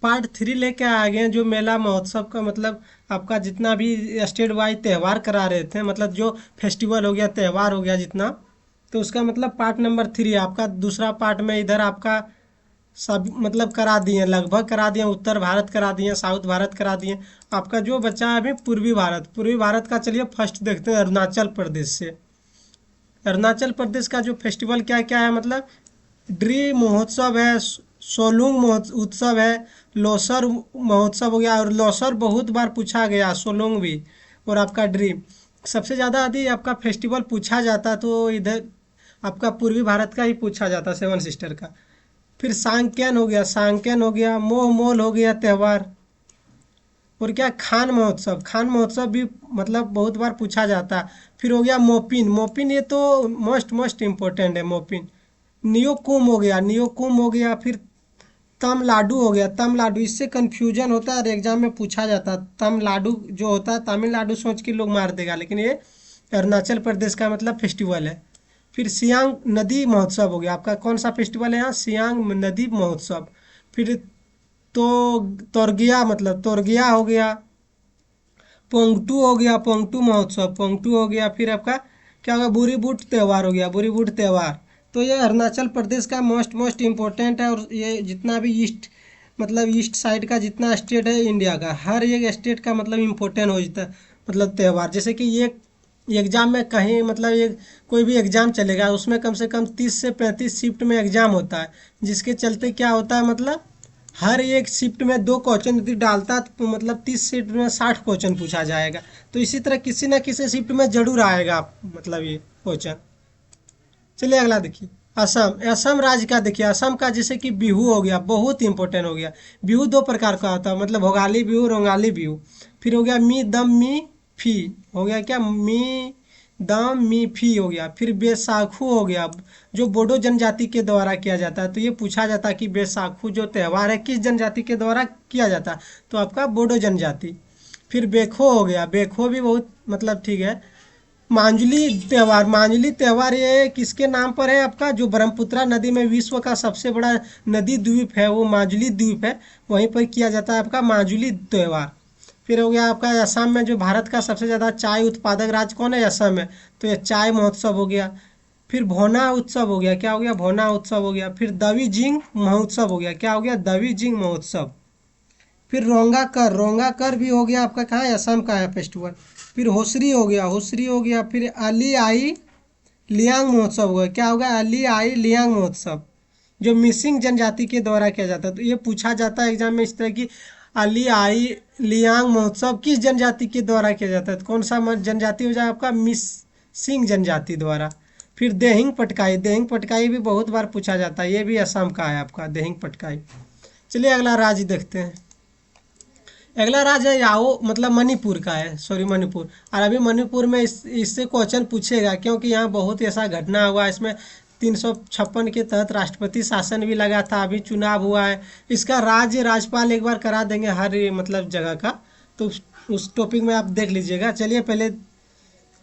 Part 3 लेके आ गए हैं, जो मेला महोत्सव का मतलब आपका जितना भी स्टेट वाइज त्यौहार करा रहे थे, मतलब जो फेस्टिवल हो गया, त्यौहार हो गया जितना, तो उसका मतलब पार्ट नंबर 3 आपका दूसरा पार्ट में इधर आपका सब मतलब करा दिए, लगभग करा दिए। उत्तर भारत करा दिए, साउथ भारत करा दिए। आपका जो बचा है अभी पूर्वी भारत का चलिए फर्स्ट देखते हैं अरुणाचल प्रदेश से। अरुणाचल प्रदेश का जो फेस्टिवल क्या क्या है, मतलब ड्री महोत्सव है, सोलुंग उत्सव है, लोसर महोत्सव हो गया। और लोसर बहुत बार पूछा गया, सोलुंग भी, और आपका ड्री। सबसे ज़्यादा यदि आपका फेस्टिवल पूछा जाता तो इधर आपका पूर्वी भारत का ही पूछा जाता, सेवन सिस्टर का। फिर सांक्यन हो गया, मोह मोल हो गया त्यौहार। और क्या, खान महोत्सव भी मतलब बहुत बार पूछा जाता। फिर हो गया मोपिन, ये तो मोस्ट मोस्ट इम्पोर्टेंट है, मोपिन। नियोकुम हो गया। फिर तमलाडू हो गया, तमलाडू, इससे कन्फ्यूजन होता है और एग्जाम में पूछा जाता है। तमलाडू जो होता है, तमिलनाडु सोच के लोग मार देगा, लेकिन ये अरुणाचल प्रदेश का मतलब फेस्टिवल है। फिर सियांग नदी महोत्सव हो गया, आपका कौन सा फेस्टिवल है यहाँ, सियांग नदी महोत्सव। फिर तो तोरगिया हो गया। पोंगटू हो गया, पोंगटू महोत्सव, पोंगटू हो गया। फिर आपका क्या होगा, बुरी बूट त्यौहार हो गया, बुरी बूट त्यौहार। तो ये अरुणाचल प्रदेश का मोस्ट मोस्ट इम्पोर्टेंट है। और ये जितना भी ईस्ट मतलब ईस्ट साइड का जितना स्टेट है इंडिया का, हर एक स्टेट का मतलब इम्पोर्टेंट हो जाता है मतलब त्यौहार। जैसे कि ये एग्जाम में कहीं मतलब ये कोई भी एग्जाम चलेगा, उसमें कम से कम 30 से 35 शिफ्ट में एग्जाम होता है, जिसके चलते क्या होता है, मतलब हर एक शिफ्ट में 2 क्वेश्चन यदि डालता है तो मतलब 30 शिफ्ट में 60 क्वेश्चन पूछा जाएगा। तो इसी तरह किसी न किसी शिफ्ट में जरूर आएगा मतलब ये क्वेश्चन। चलिए अगला देखिए, असम। असम राज्य का देखिए, असम का जैसे कि बिहू हो गया, बहुत इंपॉर्टेंट हो गया। बिहू 2 प्रकार का होता है, मतलब भोगाली बिहू, रोंगाली बिहू। फिर हो गया मी दम मी फी, हो गया क्या, मी दम मी फी हो गया। फिर बैसाखू हो गया, जो बोडो जनजाति के द्वारा किया जाता है। तो ये पूछा जाता है कि बैसाखू जो त्यौहार है किस जनजाति के द्वारा किया जाता है, तो आपका बोडो जनजाति। फिर बेखो हो गया, बेखो भी बहुत मतलब ठीक है। मांजुली त्यौहार ये किसके नाम पर है आपका, जो ब्रह्मपुत्रा नदी में विश्व का सबसे बड़ा नदी द्वीप है, वो माजुली द्वीप है, वहीं पर किया जाता है आपका माजुली त्यौहार। फिर हो गया आपका असम में, जो भारत का सबसे ज़्यादा चाय उत्पादक राज्य कौन है, असम है, तो ये चाय महोत्सव हो गया। फिर भोना उत्सव हो गया, क्या हो गया, भोना उत्सव हो गया। फिर दवी जिंग महोत्सव हो गया, क्या हो गया, दवी जिंग महोत्सव। फिर रोंगा कर भी हो गया आपका, कहाँ है, असम का है फेस्टिवल। फिर होसरी हो गया। फिर अली आई लियांग महोत्सव हुआ, क्या होगा, अली आई लियांग महोत्सव, जो मिसिंग जनजाति के द्वारा किया जाता है। तो ये पूछा जाता है एग्जाम में इस तरह की, अली आई लियांग महोत्सव किस जनजाति के द्वारा किया जाता है, तो कौन सा जनजाति हो जाए आपका, मिसिंग जनजाति द्वारा। फिर देहिंग पटकाई भी बहुत बार पूछा जाता है, ये भी असम का है आपका देहिंग पटकाई। चलिए अगला राज्य देखते हैं। अगला राज्य है याओ, मतलब मणिपुर का है, सॉरी मणिपुर। और अभी मणिपुर में इससे क्वेश्चन पूछेगा, क्योंकि यहाँ बहुत ऐसा घटना हुआ है। इसमें 356 के तहत राष्ट्रपति शासन भी लगा था, अभी चुनाव हुआ है। इसका राज्य राजपाल एक बार करा देंगे हर मतलब जगह का, तो उस टॉपिक में आप देख लीजिएगा। चलिए पहले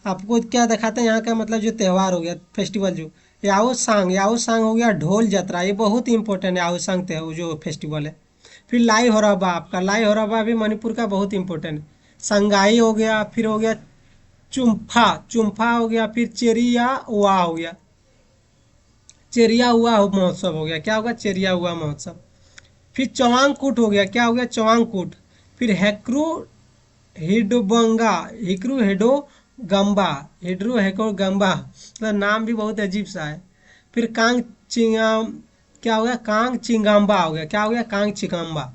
आपको क्या दिखाते हैं यहाँ का, मतलब जो त्यौहार हो गया, फेस्टिवल जो याओ सांग हो गया, ढोल यात्रा, ये बहुत इंपॉर्टेंट है याओ सांग जो फेस्टिवल है। फिर लाई होराबा, आपका लाई होराबा भी मणिपुर का बहुत इंपॉर्टेंट है। संगाई हो गया। फिर हो गया चुम्फा हो गया। फिर चेरिया हुआ हो गया, चेरिया हुआ महोत्सव हो गया, क्या होगा, चेरिया हुआ महोत्सव। फिर चवांगकुट हो गया, क्या हो गया, चवांगकुट। फिर हेक्रू हिडोबंगा, हिक्रू हेडो गम्बा, हिड्रू हेको गम्बा, मतलब नाम भी बहुत अजीब सा है। फिर कांग चिंगाम, क्या हो गया, कांग चिंगाम्बा हो गया, क्या हो गया, कांग चिंगाम्बा।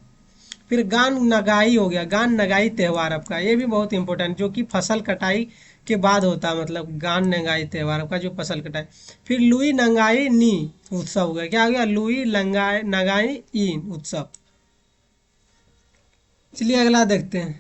फिर गान नगाई हो गया, गान नगाई त्यौहार आपका, ये भी बहुत इंपॉर्टेंट, जो कि फसल कटाई के बाद होता है, मतलब गान नगाई त्यौहार आपका जो फसल कटाई। फिर लुई नंगाई नी उत्सव हो गया, क्या हो गया, लुई लंगाई नगाई ई उत्सव। चलिए अगला देखते हैं।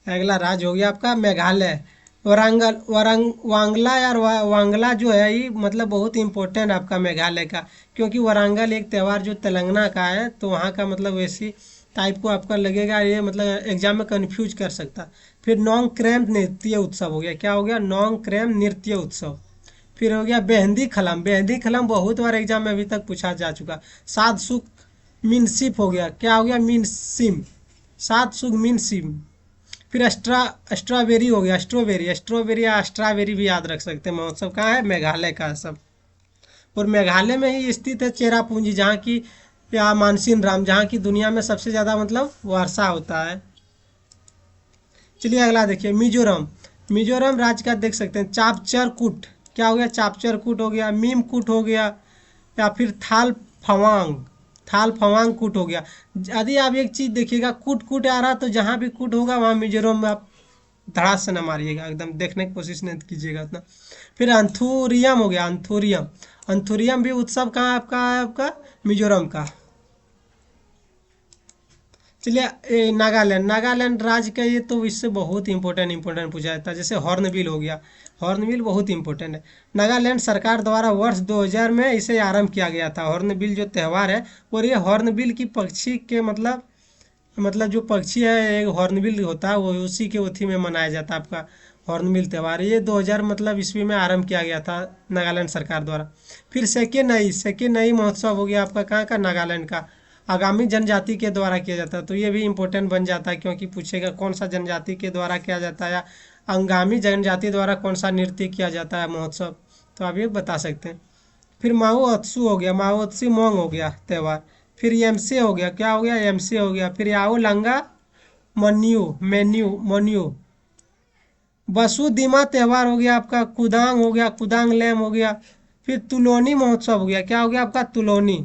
अगला राज्य हो गया आपका मेघालय। वांगला यार, वांगला जो है ये मतलब बहुत इंपॉर्टेंट आपका मेघालय का, क्योंकि वारंगल एक त्यौहार जो तेलंगाना का है, तो वहाँ का मतलब वैसी टाइप को आपका लगेगा, ये मतलब एग्जाम में कंफ्यूज कर सकता। फिर नोंग क्रेम नृत्य उत्सव हो गया, क्या हो गया, नोंग क्रेम नृत्य उत्सव। फिर हो गया बेहंदी खलम, बेहंदी खलम बहुत बार एग्जाम में अभी तक पूछा जा चुका। साध सुख मिनसिप हो गया, क्या हो गया, मिनसिम, 7 शुग मिनसिम। फिर स्ट्रॉबेरी हो गया, स्ट्रॉबेरी, स्ट्रॉबेरी या स्ट्रॉबेरी भी याद रख सकते हैं। महोत्सव कहाँ है, मेघालय का है सब। और मेघालय में ही स्थित है चेरापूंजी, जहाँ की, या मानसीन राम, जहाँ की दुनिया में सबसे ज़्यादा मतलब वर्षा होता है। चलिए अगला देखिए, मिजोरम। मिजोरम राज्य का देख सकते हैं, चापचरकूट, क्या हो गया, चापचरकूट हो गया, मीमकूट हो गया, या फिर थाल फवांग, थाल फवांग कूट हो गया। यदि आप एक चीज़ देखिएगा, कूट कूट आ रहा तो जहाँ भी कूट होगा वहाँ मिजोरम में आप धड़ास से न मारिएगा, एकदम देखने की कोशिश नहीं कीजिएगा उतना। फिर अंथुरियम हो गया, अंथुरियम, अंथुरियम भी उत्सव कहाँ आपका है, आपका मिजोरम का। चलिए नागालैंड, नागालैंड राज्य का, ये तो इससे बहुत इंपॉर्टेंट पूछा जाता है। जैसे हॉर्नबिल हो गया, हॉर्नबिल बहुत इंपॉर्टेंट है। नागालैंड सरकार द्वारा वर्ष 2000 में इसे आरंभ किया गया था, हॉर्नबिल जो त्यौहार है। और ये हॉर्नबिल की पक्षी के मतलब जो पक्षी है एक हॉर्नबिल होता है, वो उसी के उथी में मनाया जाता है आपका हॉर्नबिल त्यौहार। ये 2000 मतलब ईस्वी में आरंभ किया गया था नागालैंड सरकार द्वारा। फिर सेकेनई महोत्सव हो गया आपका, कहाँ का, नागालैंड का। आगामी जनजाति के द्वारा किया जाता है, तो ये भी इम्पोर्टेंट बन जाता है, क्योंकि पूछेगा कौन सा जनजाति के द्वारा किया जाता है, या अंगामी जनजाति द्वारा कौन सा नृत्य किया जाता है महोत्सव, तो आप ये बता सकते हैं। फिर माओ अत्सु हो गया, माओ अत्सु मोंग हो गया त्यौहार। फिर एमसे हो गया, क्या हो गया, एमसे हो गया। फिर आओ लंगा मन्यू, वसुदिमा त्यौहार हो गया आपका। कुदांग हो गया, कुदांग लैम हो गया। फिर तुलोनी महोत्सव हो गया, क्या हो गया आपका, तुलोनी।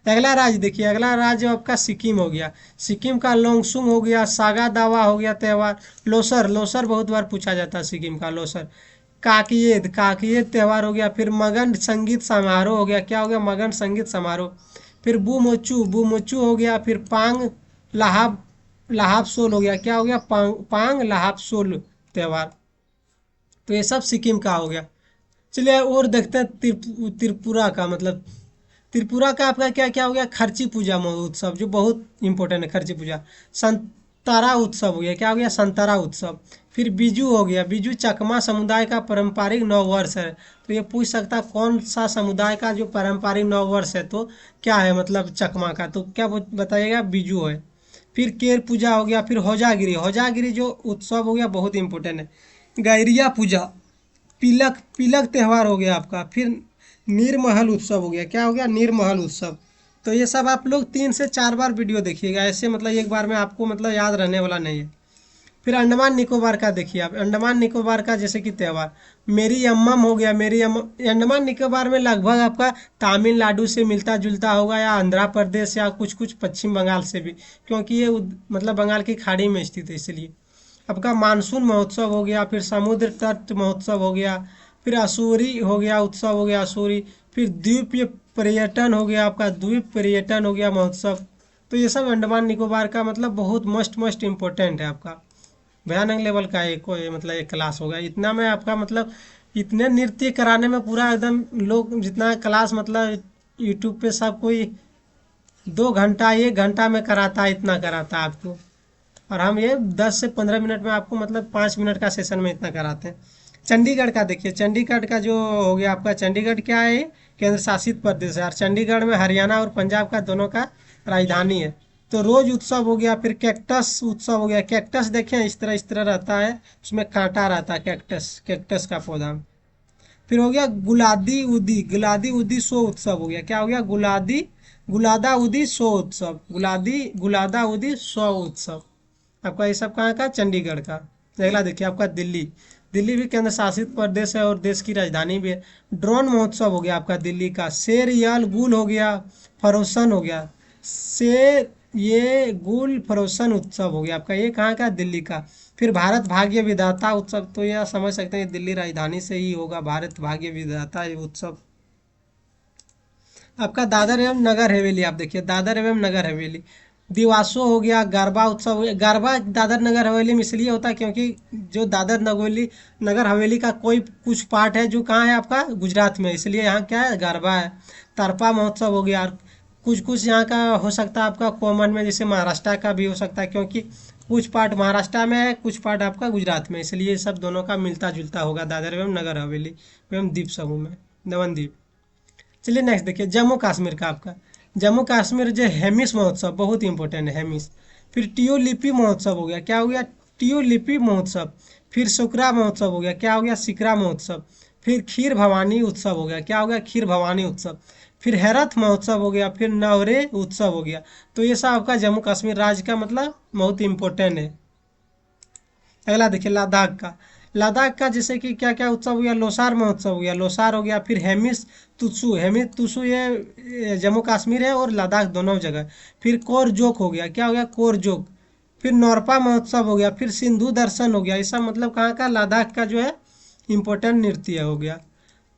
अगला राज्य देखिए, अगला राज्य आपका सिक्किम हो गया, सिक्किम का लोंगसुंग हो गया, सागा दावा हो गया त्यौहार। लोसर, लोसर बहुत बार पूछा जाता है, सिक्किम का लोसर। काकयेद, काकयेद त्यौहार हो गया। फिर मगन संगीत समारोह हो गया, क्या हो गया, मगन संगीत समारोह। फिर बुमोचू, बुमोचू हो गया। फिर पांग लहाब, लहाब सोल हो गया, क्या हो गया, पांग, पांग लहाब सोल त्यौहार। तो ये सब सिक्किम का हो गया। चलिए और देखते हैं त्रिपुरा का, मतलब त्रिपुरा का आपका क्या क्या हो गया, खर्ची पूजा महोत्सव, जो बहुत इंपॉर्टेंट है, खर्ची पूजा। संतरा उत्सव हो गया, क्या हो गया, संतरा उत्सव। फिर बीजू हो गया, बीजू चकमा समुदाय का पारंपरिक नववर्ष है। तो ये पूछ सकता है कौन सा समुदाय का जो पारंपरिक नववर्ष है, तो क्या है, मतलब चकमा का, तो क्या बताइएगा, बीजू है। फिर केर पूजा हो गया। फिर होजागिरी, होजागिरी जो उत्सव हो गया बहुत इंपॉर्टेंट है। गैरिया पूजा, पिलक, पिलक त्यौहार हो गया आपका। फिर नीरमहल उत्सव हो गया, क्या हो गया, नीरमहल उत्सव। तो ये सब आप लोग 3 से 4 बार वीडियो देखिएगा, ऐसे मतलब एक बार में आपको मतलब याद रहने वाला नहीं है। फिर अंडमान निकोबार का देखिए आप, अंडमान निकोबार का जैसे कि त्यौहार मेरी अम्मम हो गया, मेरी अम्मम। अंडमान निकोबार में लगभग आपका तमिलनाडु से मिलता जुलता होगा, या आंध्र प्रदेश, या कुछ कुछ पश्चिम बंगाल से भी, क्योंकि ये मतलब बंगाल की खाड़ी में स्थित है, इसलिए। आपका मानसून महोत्सव हो गया। फिर समुद्र तट महोत्सव हो गया। फिर असूरी हो गया, उत्सव हो गया असूरी। फिर द्वीप पर्यटन हो गया आपका, द्वीप पर्यटन हो गया महोत्सव। तो ये सब अंडमान निकोबार का मतलब बहुत मस्ट इम्पोर्टेंट है आपका, भयानक लेवल का एक मतलब एक क्लास होगा। इतना में आपका मतलब इतने नृत्य कराने में पूरा एकदम लोग, जितना क्लास मतलब यूट्यूब पे सब कोई 2 घंटा 1 घंटा में कराता है, इतना कराता है आपको। और हम ये 10 से 15 मिनट में आपको मतलब 5 मिनट का सेशन में इतना कराते हैं। चंडीगढ़ का देखिए, चंडीगढ़ का जो हो गया आपका, चंडीगढ़ क्या है, केंद्र शासित प्रदेश है। और चंडीगढ़ में हरियाणा और पंजाब का दोनों का राजधानी है। तो रोज उत्सव हो गया। फिर कैक्टस उत्सव हो गया, कैक्टस देखें इस तरह रहता है, उसमें कांटा रहता है, कैक्टस, कैक्टस का पौधा। फिर हो गया गुलादी उदी सो उत्सव हो गया, क्या हो गया, गुलादा उदी सो उत्सव, गुलादा उदी सो उत्सव। आपका ये सब कहाँ का, चंडीगढ़ का। अगला देखिए आपका दिल्ली, दिल्ली भी केंद्र शासित प्रदेश है और देश की राजधानी भी है। ड्रोन महोत्सव हो गया आपका दिल्ली का। शेर याल गुल हो गया, फरोसन हो गया, शेर ये गुल फरोसन उत्सव हो गया आपका, ये कहाँ का, दिल्ली का। फिर भारत भाग्य विधाता उत्सव, तो यह समझ सकते हैं दिल्ली राजधानी से ही होगा, भारत भाग्य विधाता उत्सव। आपका दादर एवं नगर हवेली, आप देखिए दादर एवं नगर हवेली। दिवासो हो गया, गरबा उत्सव हो गया। गरबा दादर नगर हवेली में इसलिए होता है क्योंकि जो दादर नगर हवेली का कोई कुछ पार्ट है जो कहाँ है आपका, गुजरात में, इसलिए यहाँ क्या है, गरबा है। तरपा महोत्सव हो गया। कुछ कुछ यहाँ का हो सकता है आपका कॉमन में, जैसे महाराष्ट्र का भी हो सकता है, क्योंकि कुछ पार्ट महाराष्ट्र में है, कुछ पार्ट आपका गुजरात में, इसलिए सब दोनों का मिलता जुलता होगा दादर एवं नगर हवेली एवं द्वीप समूह में, नवनद्वीप। चलिए नेक्स्ट देखिए जम्मू कश्मीर का आपका जम्मू कश्मीर जो हेमिस महोत्सव बहुत इंपॉर्टेंट है हेमिस। फिर ट्यूलिपी महोत्सव हो गया, क्या हो गया ट्यूलिपी महोत्सव। फिर शुक्रा महोत्सव हो गया, क्या हो गया शिक्रा महोत्सव। फिर खीर भवानी उत्सव हो गया, क्या हो गया खीर भवानी उत्सव। फिर हेरथ महोत्सव हो गया, फिर नवरे उत्सव हो गया। तो ये सब आपका जम्मू कश्मीर राज्य का मतलब बहुत इंपॉर्टेंट है। अगला देखिए लद्दाख का। लद्दाख का जैसे कि क्या क्या उत्सव हो गया, लोसार महोत्सव हो गया, लोसार हो गया। फिर हेमिस तुसु ये जम्मू कश्मीर है और लद्दाख दोनों जगह। फिर कोरजोक हो गया, क्या हो गया कोरजोक। फिर नौरपा महोत्सव हो गया। फिर सिंधु दर्शन हो गया। ऐसा मतलब कहाँ का लद्दाख का जो है इम्पोर्टेंट नृत्य हो गया।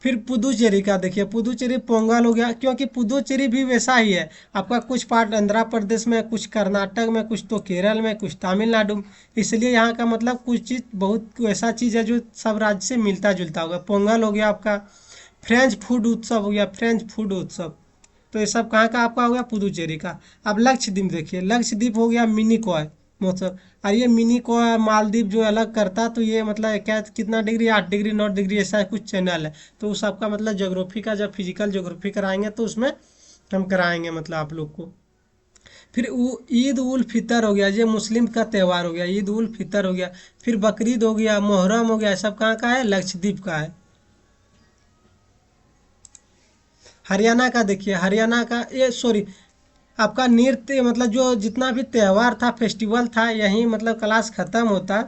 फिर पुदुचेरी का देखिए, पुदुचेरी पोंगल हो गया, क्योंकि पुदुचेरी भी वैसा ही है आपका, कुछ पार्ट आंध्र प्रदेश में, कुछ कर्नाटक में, कुछ तो केरल में, कुछ तमिलनाडु में। इसलिए यहाँ का मतलब कुछ चीज़ बहुत वैसा चीज़ है जो सब राज्य से मिलता जुलता होगा। पोंगल हो गया आपका। फ्रेंच फूड उत्सव हो गया, फ्रेंच फूड उत्सव। तो ये सब कहाँ का आपका हो गया पुदुचेरी का। अब लक्षद्वीप देखिए, लक्षद्वीप हो गया मिनी कॉय महोत्सव। और ये मिनी कॉय मालदीव जो अलग करता, तो ये मतलब क्या कितना डिग्री 8 डिग्री 9 डिग्री ऐसा कुछ चैनल है। तो उस आपका मतलब ज्योग्राफी का जब फिजिकल ज्योग्राफी कराएंगे तो उसमें हम कराएंगे मतलब आप लोग को। फिर ईद उल फितर हो गया, ये मुस्लिम का त्यौहार हो गया, ईद उल फितर हो गया। फिर बकरीद हो गया, मोहर्रम हो गया, सब कहाँ का है लक्षद्वीप का है। हरियाणा का देखिए, हरियाणा का ये सॉरी आपका नृत्य मतलब जो जितना भी त्यौहार था फेस्टिवल था यहीं मतलब क्लास ख़त्म होता।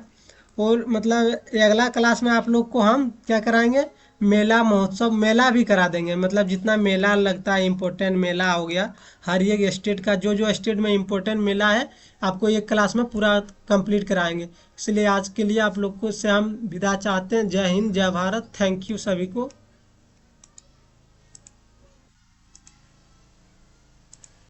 और मतलब अगला क्लास में आप लोग को हम क्या कराएंगे मेला महोत्सव, मेला भी करा देंगे। मतलब जितना मेला लगता है इम्पोर्टेंट मेला हो गया हर एक स्टेट का, जो जो स्टेट में इम्पोर्टेंट मेला है आपको एक क्लास में पूरा कंप्लीट कराएंगे। इसलिए आज के लिए आप लोग को से हम विदा चाहते हैं। जय हिंद जय भारत, थैंक यू सभी को।